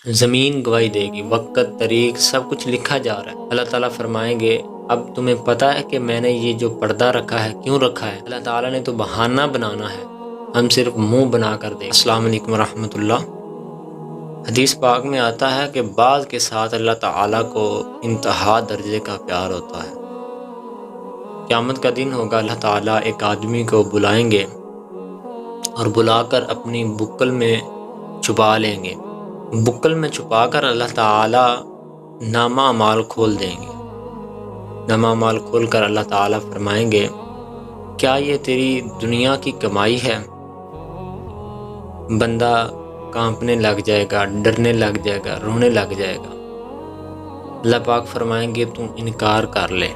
زمین گواہی دے گی، وقت، تاریخ سب کچھ لکھا جا رہا ہے۔ اللہ تعالیٰ فرمائیں گے اب تمہیں پتہ ہے کہ میں نے یہ جو پردہ رکھا ہے کیوں رکھا ہے؟ اللہ تعالیٰ نے تو بہانہ بنانا ہے، ہم صرف منہ بنا کر دیں۔ السلام علیکم ورحمۃ اللہ۔ حدیث پاک میں آتا ہے کہ بعض کے ساتھ اللہ تعالیٰ کو انتہا درجے کا پیار ہوتا ہے۔ قیامت کا دن ہوگا، اللہ تعالیٰ ایک آدمی کو بلائیں گے اور بلا کر اپنی بکل میں چھپا لیں گے۔ بکل میں چھپا کر اللہ تعالیٰ نامہ اعمال کھول دیں گے۔ نامہ اعمال کھول کر اللہ تعالیٰ فرمائیں گے کیا یہ تیری دنیا کی کمائی ہے؟ بندہ کانپنے لگ جائے گا، ڈرنے لگ جائے گا، رونے لگ جائے گا۔ اللہ پاک فرمائیں گے تم انکار کر لے،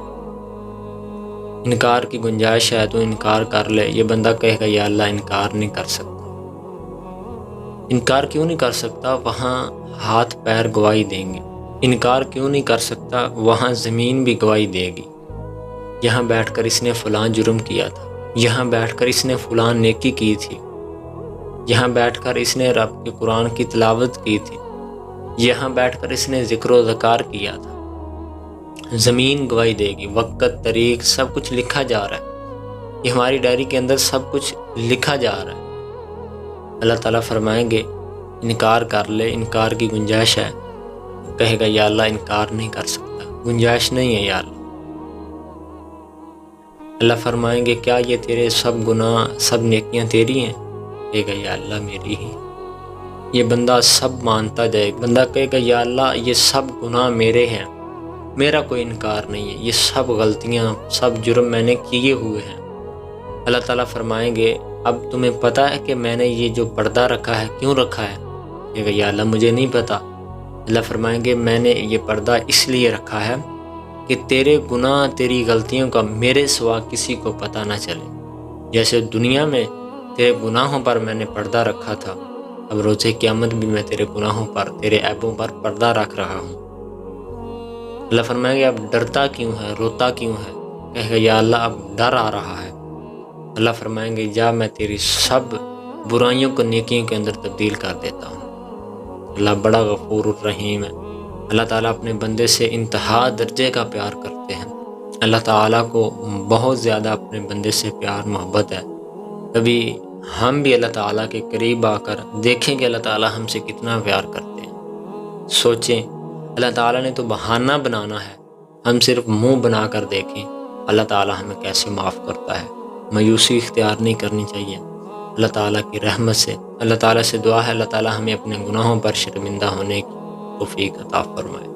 انکار کی گنجائش ہے، تو انکار کر لے۔ یہ بندہ کہے گا یا اللہ انکار نہیں کر سکتا۔ انکار کیوں نہیں کر سکتا؟ وہاں ہاتھ پیر گواہی دیں گے۔ انکار کیوں نہیں کر سکتا؟ وہاں زمین بھی گواہی دے گی، یہاں بیٹھ کر اس نے فلاں جرم کیا تھا، یہاں بیٹھ کر اس نے فلاں نیکی کی تھی، یہاں بیٹھ کر اس نے رب کے قرآن کی تلاوت کی تھی، یہاں بیٹھ کر اس نے ذکر و ذکار کیا تھا۔ زمین گواہی دے گی، وقت، تاریخ سب کچھ لکھا جا رہا ہے۔ یہ ہماری ڈائری کے اندر سب کچھ لکھا جا رہا ہے۔ اللہ تعالیٰ فرمائیں گے انکار کر لے، انکار کی گنجائش ہے، کہے گا یا اللہ انکار نہیں کر سکتا، گنجائش نہیں ہے یا اللہ۔ اللہ فرمائیں گے کیا یہ تیرے سب گناہ، سب نیکیاں تیری ہیں؟ کہے گا یا اللہ میری ہی۔ یہ بندہ سب مانتا جائے گا، بندہ کہے گا یا اللہ یہ سب گناہ میرے ہیں، میرا کوئی انکار نہیں ہے، یہ سب غلطیاں، سب جرم میں نے کیے ہوئے ہیں۔ اللہ تعالیٰ فرمائیں گے اب تمہیں پتہ ہے کہ میں نے یہ جو پردہ رکھا ہے کیوں رکھا ہے؟ کہے گا یا اللہ مجھے نہیں پتہ۔ اللہ فرمائیں گے میں نے یہ پردہ اس لیے رکھا ہے کہ تیرے گناہ، تیری غلطیوں کا میرے سوا کسی کو پتہ نہ چلے۔ جیسے دنیا میں تیرے گناہوں پر میں نے پردہ رکھا تھا، اب روز قیامت بھی میں تیرے گناہوں پر، تیرے عیبوں پر پردہ رکھ رہا ہوں۔ اللہ فرمائیں گے اب ڈرتا کیوں ہے، روتا کیوں ہے؟ کہے گا یا اللہ اب ڈر آ رہا ہے۔ اللہ فرمائیں گے جا میں تیری سب برائیوں کو نیکیوں کے اندر تبدیل کر دیتا ہوں۔ اللہ بڑا غفور الرحیم ہے۔ اللہ تعالیٰ اپنے بندے سے انتہا درجے کا پیار کرتے ہیں۔ اللہ تعالیٰ کو بہت زیادہ اپنے بندے سے پیار محبت ہے۔ کبھی ہم بھی اللہ تعالیٰ کے قریب آ کر دیکھیں کہ اللہ تعالیٰ ہم سے کتنا پیار کرتے ہیں۔ سوچیں اللہ تعالیٰ نے تو بہانہ بنانا ہے، ہم صرف منہ بنا کر دیکھیں اللہ تعالیٰ ہمیں کیسے معاف کرتا ہے۔ مایوسی اختیار نہیں کرنی چاہیے۔ اللہ تعالیٰ کی رحمت سے، اللہ تعالیٰ سے دعا ہے اللہ تعالیٰ ہمیں اپنے گناہوں پر شرمندہ ہونے کی توفیق عطا فرمائے۔